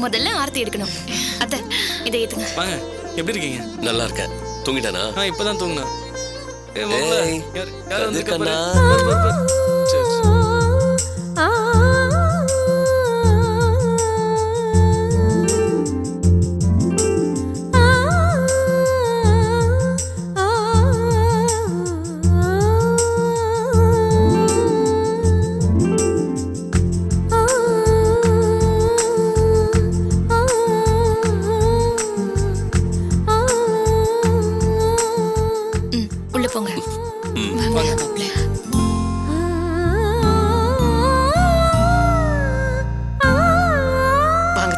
முதல்ல ஆர்த்தி எடுக்கணும். அத்தை இதை ஏத்துங்க. வாங்க. எப்படி இருக்கீங்க? நல்லா இருக்கேன். தூங்கிட்டானா? இப்பதான் தூங்கினா. கண்ணா உள்ள போங்க. வாங்க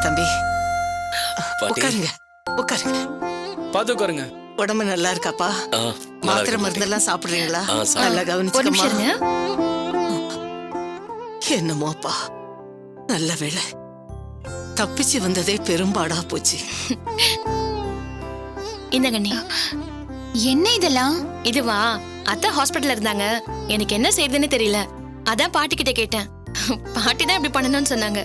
தம்பி, பாட்டி. உட்காருங்க உட்காருங்க. பாத்து உட்காருங்க. உடம்பு நல்லா இருக்காப்பா? மாத்திரை மருந்தெல்லாம் சாப்பிடுறீங்களா? நல்லா ஒரு கவனிச்சுக்கமா. நிமிஷம் இருங்க. என்னமோப்பா, நல்ல வேளை தப்பிச்சு வந்ததே பெரும்பாடா போச்சு. இந்த கண்ணி என்ன இதெல்லாம்? இதுவா? அத்தை ஹாஸ்பிட்டல்ல இருந்தாங்க. எனக்கு என்ன செய்யுதுன்னு தெரியல. அதான் பாட்டி கிட்ட கேட்டேன். பாட்டி தான் இப்படி பண்ணணும்னு சொன்னாங்க.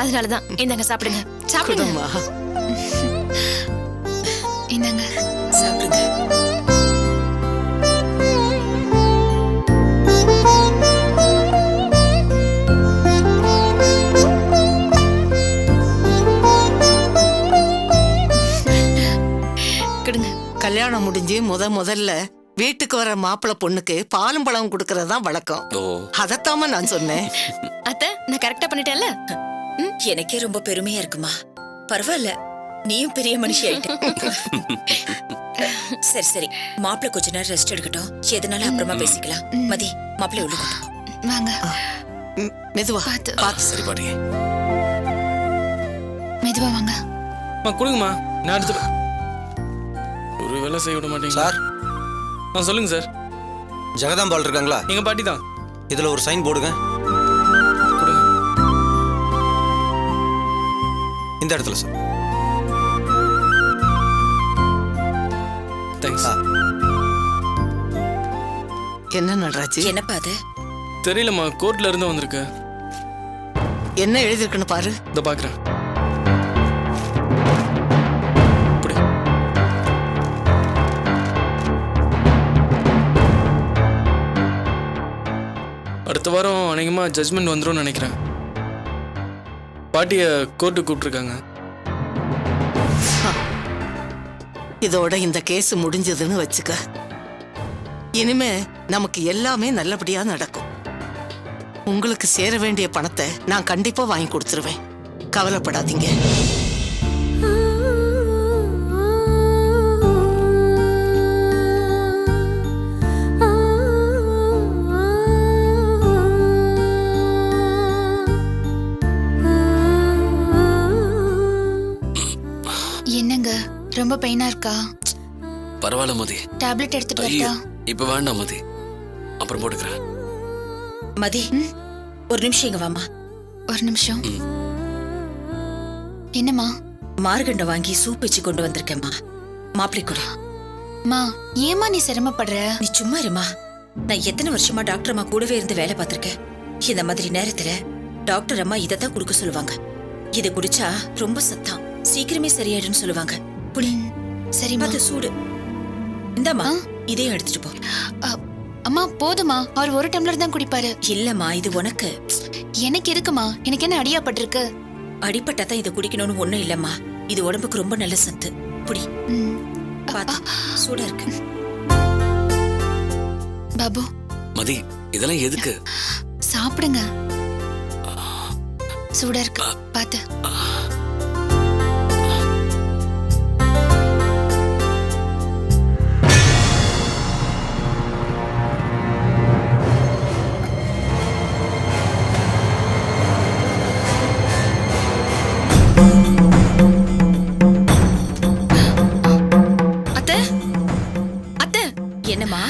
அதனாலதான். இந்தாங்க சாப்பிடுங்க. சாப்பிடுங்க. குடும்மா. இந்தாங்க சாப்பிடுங்க. கொடுங்க. கல்யாணம் முடிஞ்சு முதல்ல வீட்டுக்கு வர மாப்பிள்ளை பொண்ணுக்கு பாலும் பழம் கொடுக்கறதுதான் வழக்கம். அதத்தாம நான் சொன்னேன். அத்தை நான் கரெக்டா பண்ணிட்டேன்ல? எனக்கே ரொம்ப பெருமையா இருக்குமா. பரவாயில்ல, நீயும் பெரிய மனுஷி ஆயிட்ட. சரி சரி, மாப்பிள்ளை கொஞ்ச நேரம் ரெஸ்ட் எடுக்கட்டும். எதனால அப்புறமா பேசிக்கலாம். மதி, மாப்பிள்ளை உள்ள வாங்க. மெதுவா பார்த்து. சரி பாட்டி. மெதுவா வாங்க. கொடுங்கம்மா, நான் எடுத்து. ஒரு வேலை செய்ய விட மாட்டீங்க சார். சொல்லுங்க சார். ஜெகதாம்பாள் இருக்காங்களா? எங்க பாட்டி தான். இதுல ஒரு சைன் போடுங்க. கொடுங்க. இந்த இடத்துல சார். தேங்க்ஸ். என்ன நடராஜ்? என்னப்பா அது? தெரியலம்மா, கோர்ட்ல இருந்து வந்திருக்கு. என்ன எழுதிருக்குன்னு பாரு. இத பாக்குறேன். அடுத்த வாரம் அநேகமா ஜட்ஜ்மெண்ட் வந்துடும் நினைக்கிறேன். பாட்டிய கோர்ட்டுக்கு கூப்பிட்டுருக்காங்க. இதோட இந்த கேஸ் முடிஞ்சதுன்னு வச்சுக்க. இனிமே நமக்கு எல்லாமே நல்லபடியா நடக்கும். உங்களுக்கு சேர வேண்டிய பணத்தை நான் கண்டிப்பா வாங்கி கொடுத்துருவேன். கவலைப்படாதீங்க. என்னங்க ரொம்ப பெயினா இருக்கா? பரவாயில்ல மதி. டேப்லெட் எடுத்துட்டு வரட்டா? இப்ப வேண்டாம் மதி, அப்புறம் போட்டுக்கிறேன். மதி, ஒரு நிமிஷம் இங்க வாமா. ஒரு நிமிஷம். என்னம்மா? மார்கண்ட வாங்கி சூப் வச்சு கொண்டு வந்திருக்கேம்மா. மாப்பிள்ளை கூட. மா, ஏமா நீ சிரமப்படுற? நீ சும்மா இருமா. நான் எத்தனை வருஷமா டாக்டர் அம்மா கூடவே இருந்து வேலை பார்த்திருக்கேன். இந்த மாதிரி நேரத்துல டாக்டர் அம்மா இதைத்தான் குடுக்க சொல்லுவாங்க. இதை குடிச்சா ரொம்ப சத்தம், சீக்கிரமே சரியாயிடுன்னு சொல்லுவாங்க. புளி சரிம்மா. அது சூடு. இந்தாம்மா, இதையும் எடுத்துட்டு போ. அம்மா போதுமா? அவர் ஒரு டம்ளர் தான் குடிப்பாரு. இல்லம்மா, இது உனக்கு. எனக்கு எதுக்குமா? எனக்கு என்ன அடியாப்பட்டிருக்கு? அடிப்பட்டாதான் இதை குடிக்கணும்னு ஒண்ணும் இல்லம்மா. இது உடம்புக்கு ரொம்ப நல்ல சத்து. புடி. பாத்து, சூடா இருக்கு. பாபு. மதி, இதெல்லாம் எதுக்கு? சாப்பிடுங்க. சூடா இருக்கு, பாத்து. என்னம்மா?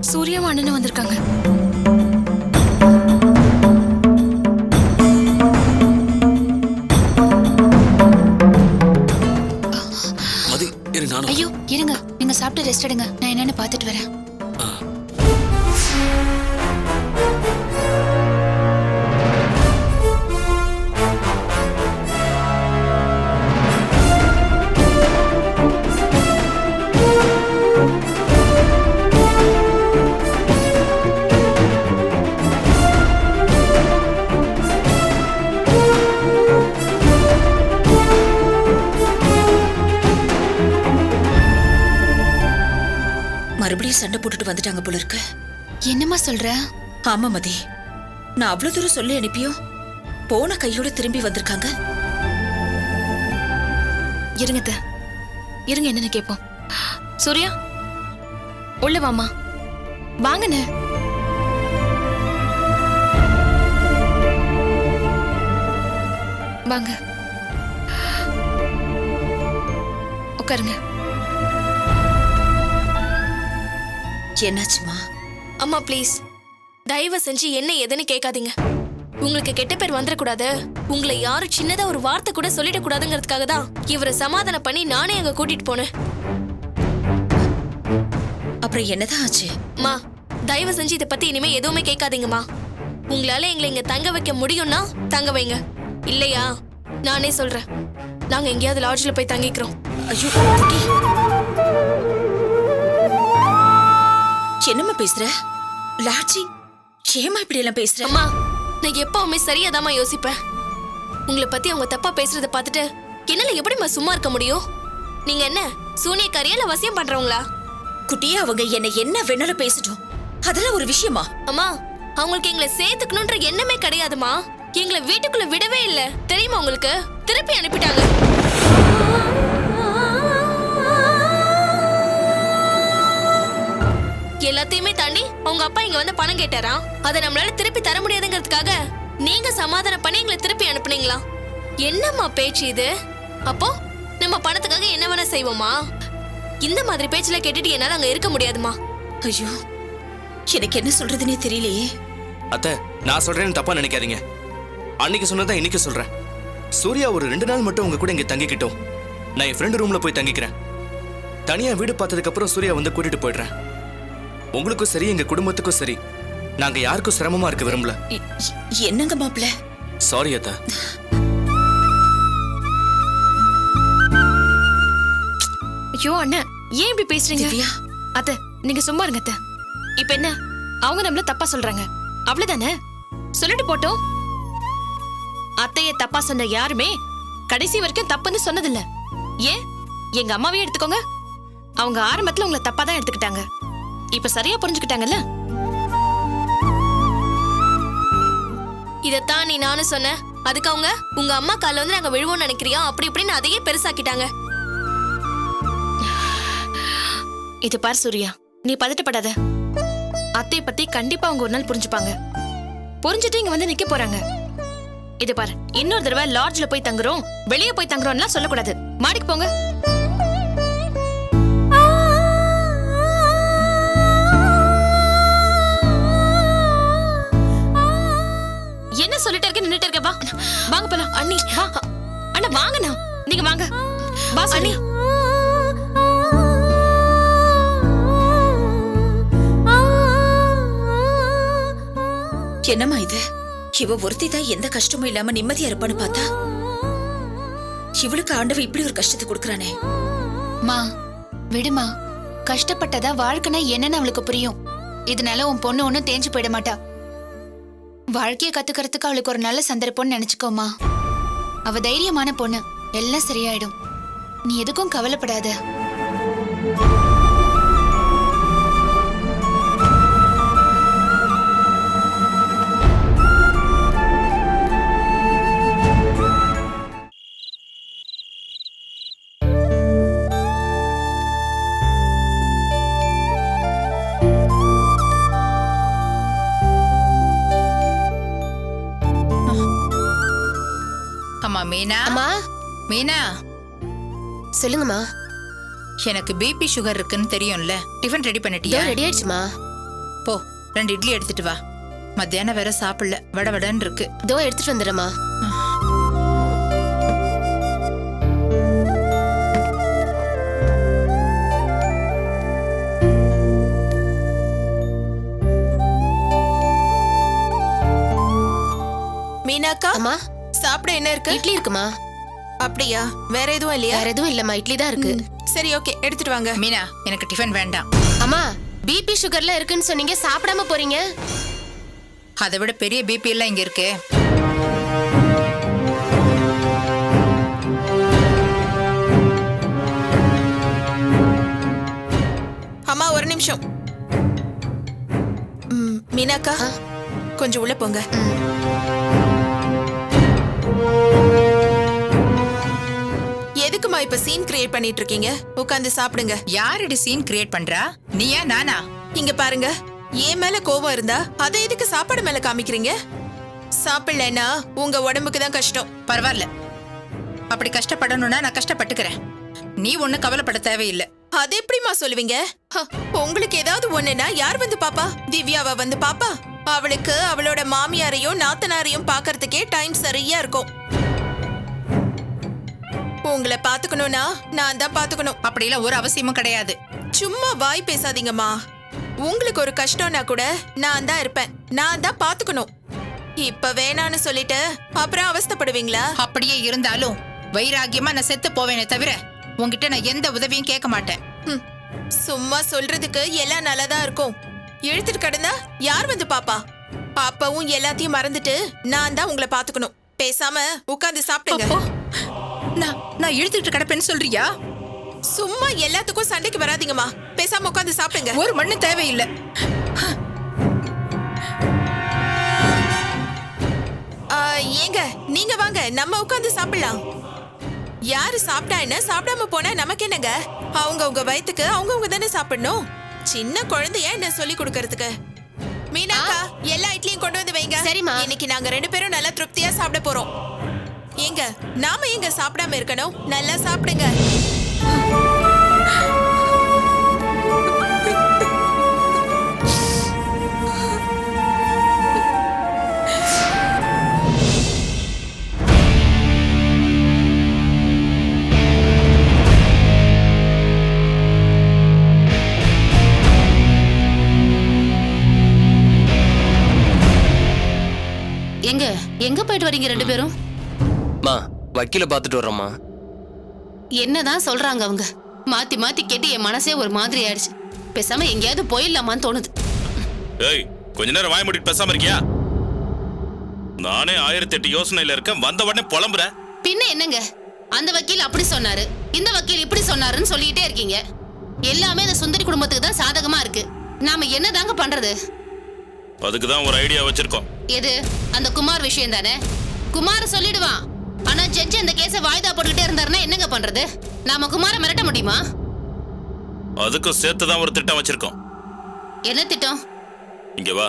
சூர்யாவும் அண்ணனும் வந்திருக்காங்க. மதி, இரு நானும். ஐயோ இருங்க, நீங்க சாப்பிட்டு ரெஸ்ட் எடுங்க. நான் என்னன்னு பாத்துட்டு வரேன். மறுபடியும் சண்டை போட்டுட்டு வந்துட்டாங்க போல இருக்கு. என்னம்மா சொல்ற? ஆமா மதி, நான் அவ்வளவு தூரம் சொல்லி அனுப்பியும் போன கையோட திரும்பி வந்திருக்காங்க. இருங்க அத்தை. இருங்க, என்னன்னு கேட்போம். சூர்யா, உள்ள வாமா. வாங்கண்ணே. வாங்க, உட்காருங்க. என்னாச்சுமா? அம்மா ப்ளீஸ், தயவு செஞ்சு என்ன எதுன்னு கேட்காதீங்க. உங்களுக்கு கெட்ட பேர் வந்துடக்கூடாது, உங்களை யாரும் சின்னதா ஒரு வார்த்தை கூட சொல்லிடக்கூடாதுங்கிறதுக்காக தான் இவரை சமாதானம் பண்ணி நானே அங்க கூட்டிட்டு போனேன். அப்புறம் என்னதான் ஆச்சு? அம்மா, தயவு செஞ்சு இதை பத்தி இனிமே எதுவுமே கேட்காதீங்கம்மா. உங்களால எங்களை இங்க தங்க வைக்க முடியும்னா தங்க வைங்க, இல்லையா நானே சொல்றேன், நாங்க எங்கேயாவது லாட்ஜ்ல போய் தங்கிக்கிறோம். ஐயோ குட்டி, என்னம்மா பேசுற? லாட்ஜி, ஏமா இப்படி எல்லாம் பேசுற? அம்மா, நான் எப்பவுமே சரியாதாம்மா யோசிப்பேன். உங்களை பத்தி அவங்க தப்பா பேசுறத பார்த்துட்டு என்னால எப்படிம்மா சும்மா இருக்க முடியும்? நீங்க என்ன சூனியக்காரியா இல்ல வசியம் பண்றவங்களா? குட்டியே, அவங்க என்ன என்ன வேணாலும் பேசட்டும், அதெல்லாம் ஒரு விஷயமா? அம்மா, அவங்களுக்கு எங்களை சேர்த்துக்கணும்ன்ற எண்ணமே கிடையாதுமா. எங்களை வீட்டுக்குள்ள விடவே இல்ல தெரியுமா உங்களுக்கு? திருப்பி அனுப்பிட்டாங்க. எல்லாத்தையுமே தாண்டி அவங்க அப்பா இங்க வந்து பணம் கேட்டாரா, அதை நம்மளால திருப்பி தர முடியாதுங்கிறதுக்காக நீங்க சமாதானம் பண்ணி எங்களை திருப்பி அனுப்புனீங்களா? என்னம்மா பேச்சு இது? அப்போ நம்ம பணத்துக்காக என்ன வேணா செய்வோமா? இந்த மாதிரி பேச்சுல கேட்டுட்டு என்னால அங்க இருக்க முடியாதுமா. ஐயோ, எனக்கு என்ன சொல்றதுன்னே தெரியலையே. அத்தை, நான் சொல்றேன்னு தப்பா நினைக்காதீங்க. அன்னைக்கு சொன்னதான் இன்னைக்கு சொல்றேன். சூர்யா ஒரு 2 நாள் மட்டும் உங்க கூட இங்க தங்கிக்கிட்டோம். நான் என் ஃப்ரெண்டு ரூம்ல போய் தங்கிக்கிறேன். தனியா வீடு பார்த்ததுக்கு அப்புறம் சூர்யா வந்து கூட்டிட்டு போயிடுறேன். உங்களுக்கும் சரி, எங்க குடும்பத்துக்கும் சரி, நாங்க யாருக்கும் சிரமமா இருக்க விரும்பல. என்னங்க மாப்பிள்ள? சாரி அத்தை. ஐயோ அண்ணன், ஏன் இப்படி பேசுறீங்க? திவ்யா, அத்தை, நீங்க சும்மா இருங்க அத்தை. இப்ப என்ன, அவங்க நம்மள தப்பா சொல்றாங்க, அவ்வளவுதானே? சொல்லிட்டு போட்டோம். அத்தைய தப்பா சொன்ன யாருமே கடைசி வரைக்கும் தப்புன்னு சொன்னதில்ல. ஏன், எங்க அம்மாவே எடுத்துக்கோங்க. அவங்க ஆரம்பத்துல உங்களை தப்பா தான் எடுத்துக்கிட்டாங்க, இப்ப சரியா புரிஞ்சுக்கிட்டாங்கல்ல. இதத்தான் நீ நானும் சொன்னேன். அதுக்கு அவங்க உங்க அம்மா கால வந்து நாங்க விழுவோம்னு நினைக்கிறியா அப்படி இப்படின்னு அதையே பெருசாக்கிட்டாங்க. இது பார் சூர்யா, நீ பதட்டப்படாத. அத்தை பத்தி கண்டிப்பா அவங்க ஒரு நாள் புரிஞ்சுப்பாங்க. புரிஞ்சுட்டு இங்க வந்து நிக்க போறாங்க. இது பாரு, இன்னொரு தடவை லாட்ஜ்ல போய் தங்குறோம், வெளியே போய் தங்குறோம்லாம் சொல்லக்கூடாது. மாடிக்கு போங்க. என்ன சொல்லிட்டு இருக்க, நின்னுட்டு இருக்க? வா, வாங்க போலாம். அண்ணி வா. அண்ணா வாங்கண்ணா, நீங்க வாங்க. வா அண்ணி. என்னம்மா இது? இவ ஒருத்தி தான் எந்த கஷ்டமும் இல்லாம நிம்மதியா இருப்பான்னு பார்த்தா இவளுக்கு ஆண்டவன் இப்படி ஒரு கஷ்டத்தை கொடுக்கறானே. மா விடுமா, கஷ்டப்பட்டதா வாழ்க்கைனா என்னன்னு அவளுக்கு புரியும். இதனால உன் பொண்ணு ஒன்னும் தேஞ்சு போயிட மாட்டா. வாழ்க்கைய கத்துக்கிறதுக்கு அவளுக்கு ஒரு நல்ல சந்தர்ப்பம்னு நினைச்சுக்கோமா. அவ தைரியமான பொண்ணு, எல்லாம் சரியாயிடும். நீ எதுக்கும் கவலைப்படாத. அம்மா மீனா. அம்மா. மீனா, சொல்லுங்கம்மா. எனக்கு பிபி சுகர் இருக்குன்னு தெரியும்ல, டிஃபன் ரெடி பண்ணிட்டியா? ரெடி ஆயிடுச்சுமா. போ, 2 இட்லி எடுத்துட்டு வா. மத்தியானம் வேற சாப்பிடல, வடவடன்னு இருக்கு. இதோ எடுத்துட்டு வந்துடுறேம்மா. மீனாக்கா, அம்மா, சாப்பிட என்ன இருக்கு? இட்லி இருக்குமா? அப்படியா? வேற எதுவும் இல்லையா? வேற எதுவும் இல்லம்மா, இட்லி தான் இருக்கு. சரி, ஓகே, எடுத்துட்டு வாங்க. மீனா, எனக்கு டிஃபன் வேண்டாம். அம்மா, பிபி சுகர்ல இருக்குன்னு சொன்னீங்க, சாப்பிடாம போறீங்க. அதை விட பெரிய பிபி எல்லாம் இங்க இருக்கு. அம்மா ஒரு நிமிஷம். மீனாக்கா கொஞ்சம் உள்ள போங்க. எதுக்குமா இப்ப சீன் கிரியேட் பண்ணிட்டு இருக்கீங்க? உட்கார்ந்து சாப்பிடுங்க. யாரடி சீன் கிரியேட் பண்றா? நீயா நானா? இங்க பாருங்க, என் மேல கோவம் இருந்தா அதை எதுக்கு சாப்பாடு மேல காமிக்கிறீங்க? சாப்பிடலன்னா உங்க உடம்புக்கு தான் கஷ்டம். பரவாயில்ல, அப்படி கஷ்டப்படணும்னா நான் கஷ்டப்பட்டுக்கிறேன். நீ ஒண்ணு கவலைப்பட தேவையில்லை. அது எப்படிமா சொல்லுவீங்க? உங்களுக்கு ஏதாவது ஒண்ணுனா யார் வந்து பாப்பா? திவ்யாவா வந்து பாப்பா? அவளுக்கு அவளோட மாமியாரையும் நாத்தனாரையும் பாக்குறதுக்கே டைம் சரியா இருக்கும். உங்களை பாத்துக்கணும்னா நான் தான் பாத்துக்கணும். அப்படிலாம் ஒரு அவசியமும் கிடையாது. சும்மா வாய் பேசாதீங்கம்மா. உங்களுக்கு ஒரு கஷ்டம்னா கூட நான் தான் இருப்பேன். நான் தான் பாத்துக்கணும். இப்ப வேணான்னு சொல்லிட்டு அப்புறம் அவஸ்தைப்படுவீங்களா? அப்படியே இருந்தாலும் வைராகியமா நான் செத்து போவேனே தவிர உன்கிட்ட நான் எந்த உதவியும் கேட்க மாட்டேன். சும்மா சொல்றதுக்கு எல்லாம் நல்லதா இருக்கும். இழுத்துட்டு கிடந்தா யார் வந்து பாப்பா? அப்பவும் எல்லாத்தையும் மறந்துட்டு நான் தான் உங்களை பாத்துக்கணும். பேசாம உட்கார்ந்து சாப்பிடுங்க. நான் இழுத்துட்டு கிடப்பேன்னு சொல்றியா? சும்மா எல்லாத்துக்கும் சண்டைக்கு வராதீங்கம்மா. பேசாம உட்கார்ந்து சாப்பிடுங்க. ஒரு மண்ணு தேவையில்லை. ஏங்க நீங்க வாங்க, நம்ம உட்கார்ந்து சாப்பிடலாம். யாரு சாப்பிட்டா என்ன, சாப்பிடாம போனா நமக்கு என்னங்க? அவங்க உங்க வயித்துக்கு அவங்கவுங்க தானே சாப்பிடணும். சின்ன குழந்தைய என்ன சொல்லி கொடுக்கறதுக்கு. மீனாக்கா எல்லா இட்லியும் கொண்டு வந்து வைங்க. சரிம்மா. இன்னைக்கு நாங்க 2 பேரும் நல்லா திருப்தியா சாப்பிட போறோம். ஏங்க நாம எங்க சாப்பிடாம இருக்கணும்? நல்லா சாப்பிடுங்க. எங்க போயிட்டு வரீங்க 2 பேரும்? மா வக்கீல பாத்துட்டு வர்றோம்மா. என்னதான் சொல்றாங்க அவங்க? மாத்தி மாத்தி கேட்டு என் மனசே ஒரு மாதிரி ஆயிடுச்சு. பேசாம எங்கேயாவது போயிடலாமான்னு தோணுது. ஏய், கொஞ்ச நேரம் வாய் மூடிட்டு பேசாம இருக்கியா? நானே 1008 யோசனையில இருக்கேன், வந்த உடனே புலம்புற. பின்ன என்னங்க, அந்த வக்கீல் அப்படி சொன்னாரு, இந்த வக்கீல் இப்படி சொன்னாருன்னு சொல்லிட்டே இருக்கீங்க. எல்லாமே இந்த சுந்தரி குடும்பத்துக்கு தான் சாதகமா இருக்கு. நாம என்னதாங்க பண்றது? அதுக்கு தான் ஒரு ஐடியா வச்சிருக்கோம். எது? அந்த குமார் விஷயம் தானே. குமார் சொல்லிடுவான். ஆனா ஜட்ஜ் அந்த கேஸை வாய்தா போட்டுக்கிட்டே இருந்தாருன்னா என்னங்க பண்றது? நாம குமாரை மிரட்ட முடியுமா? அதுக்கும் சேர்த்து தான் ஒரு திட்டம் வச்சிருக்கோம். என்ன திட்டம்? இங்க வா.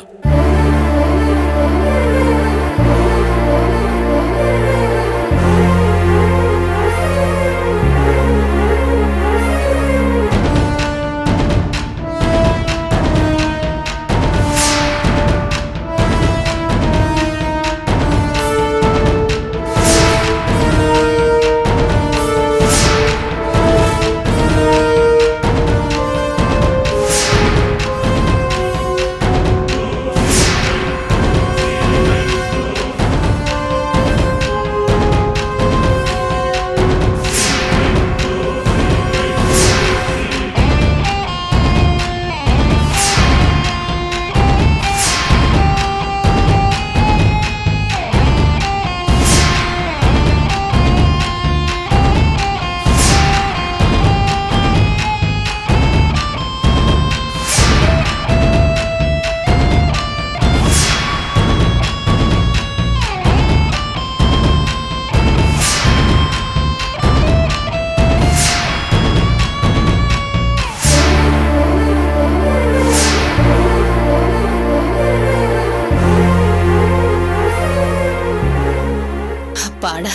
பாடா,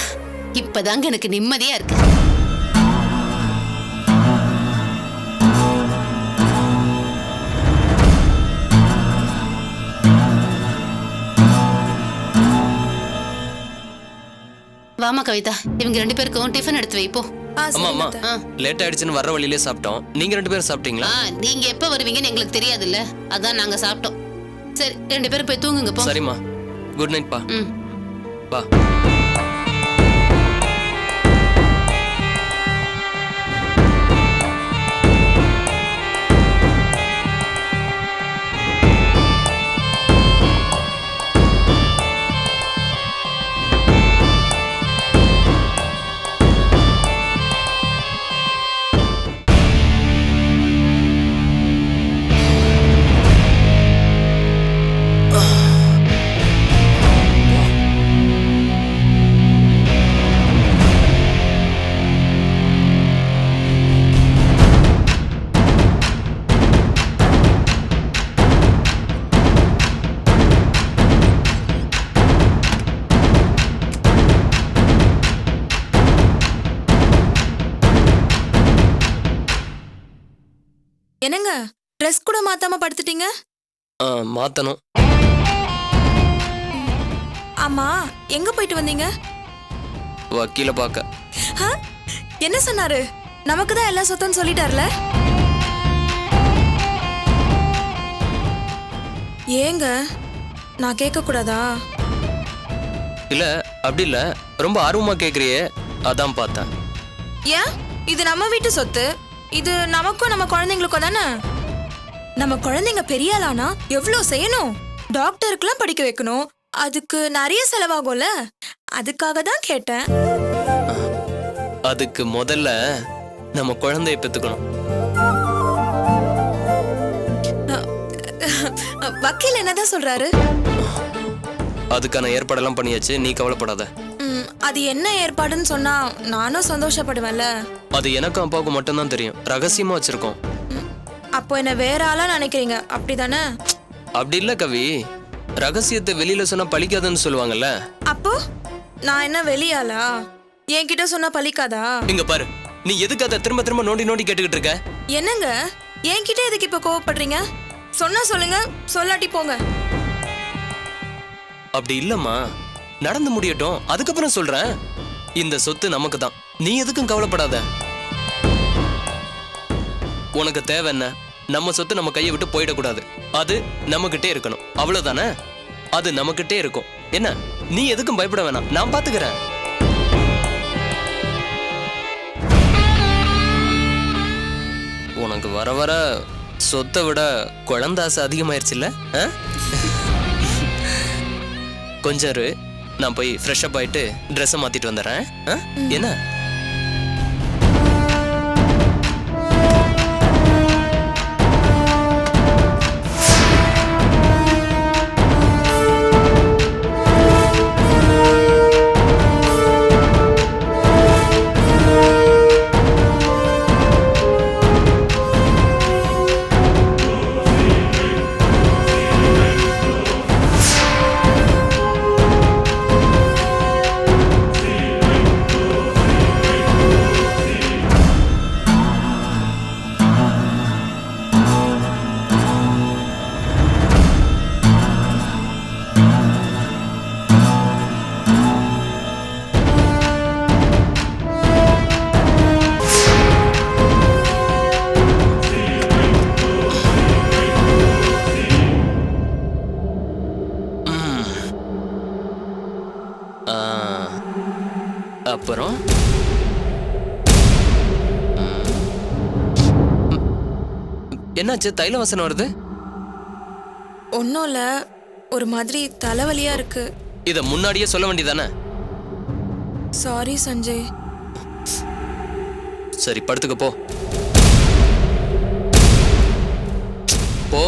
இப்பதாங்க எனக்கு நிம்மதியா இருக்கு. வாமா கவிதா, இவங்க 2 பேருக்கும் டிஃபன் எடுத்து வைப்போ. அம்மா அம்மா லேட் ஆயிடுச்சுன்னு வர்ற வழியிலே சாப்பிட்டோம். நீங்க 2 பேரும் சாப்பிட்டீங்களா? நீங்க எப்ப வருவீங்கன்னு எங்களுக்கு தெரியாதுல்ல, அதான் நாங்க சாப்பிட்டோம். சரி 2 பேரும் போய் தூங்குங்க போ. சரிம்மா, குட் நைட் பா. பா. ட்ரெஸ் கூட மாத்தாம படுத்துட்டீங்க. மாத்தணும். ஆமா, எங்க போயிட்டு வந்தீங்க? வக்கீல பார்க்க. ஆ? என்ன சொன்னாரு? நமக்கு தான் எல்லா சொத்தும் சொல்லிட்டார்ல. ஏங்க நான் கேட்க கூடாதா? இல்ல அப்படி இல்ல, ரொம்ப ஆர்வமா கேக்குறியே, அதான் பார்த்தேன். ஏன்? இது நம்ம வீட்டு சொத்து. இது நமக்கும் நம்ம குழந்தைங்களுக்கும் தானே. நம்ம குழந்தைங்க பெரிய ஆளானா எவ்வளவு செய்யணும்? டாக்டருக்குலாம் படிக்க வைக்கணும். அதுக்கு நிறைய செலவாகும்ல. அதுக்காக தான் கேட்டேன். அதுக்கு முதல்ல நம்ம குழந்தைய பெத்துக்கணும். வக்கீல் என்னதான் சொல்றாரு? அதுக்கான ஏற்பாடெல்லாம் பண்ணியாச்சு, நீ கவலைப்படாத. அது என்ன ஏற்பாடுன்னு சொன்னா நானும் சந்தோஷப்படுவேன்ல. அது எனக்கும் அப்பாவுக்கு மட்டும்தான் தெரியும், ரகசியமா வச்சிருக்கோம். அப்போ என்ன வேற ஆளா நினைக்கிறீங்க, அப்படிதானே? அப்படி இல்ல கவி, ரகசியத்தை வெளியில சொன்னா பழிக்காதுன்னு சொல்லுவாங்கல்ல. அப்போ நான் என்ன வெளியாளா? என்கிட்ட சொன்னா பழிக்காதா? இங்க பாரு, நீ எதுக்கு அதை திரும்ப திரும்ப நோண்டி நோண்டி கேட்டுக்கிட்டு இருக்க? என்னங்க என்கிட்ட எதுக்கு இப்ப கோவப்படுறீங்க? சொன்னா சொல்லுங்க, சொல்லாட்டி போங்க. அப்படி இல்லம்மா, நடந்து முடியட்டும், அதுக்கப்புறம் சொல்றேன். இந்த சொத்து நமக்கு தான், நீ எதுக்கும் கவலைப்படாத. உனக்கு தேவை என்ன? நம்ம சொத்து நம்ம கையை விட்டு போயிடக்கூடாது. அது நம்மகிட்டே இருக்கணும், அவ்வளவுதானே? அது நம்மகிட்டே இருக்கும். என்ன, நீ எதுக்கும் பயப்பட வேணாம், நான் பாத்துக்கிறேன். உனக்கு வர வர சொத்தை விட குழந்தை ஆசை அதிகமாயிருச்சுல்ல? கொஞ்சம் இரு, நான் போய் ஃப்ரெஷ் அப் ஆயிட்டு ட்ரெஸ்ஸை மாத்திட்டு வந்துடுறேன். என்ன? அப்புறம் என்னாச்சு? தைல வாசனை வருது. ஒன்னும் இல்ல, ஒரு மாதிரி தலைவலியா இருக்கு. இத முன்னாடியே சொல்ல வேண்டியதானே? சாரி சஞ்சய். சரி, படுத்துக்க போ. போ.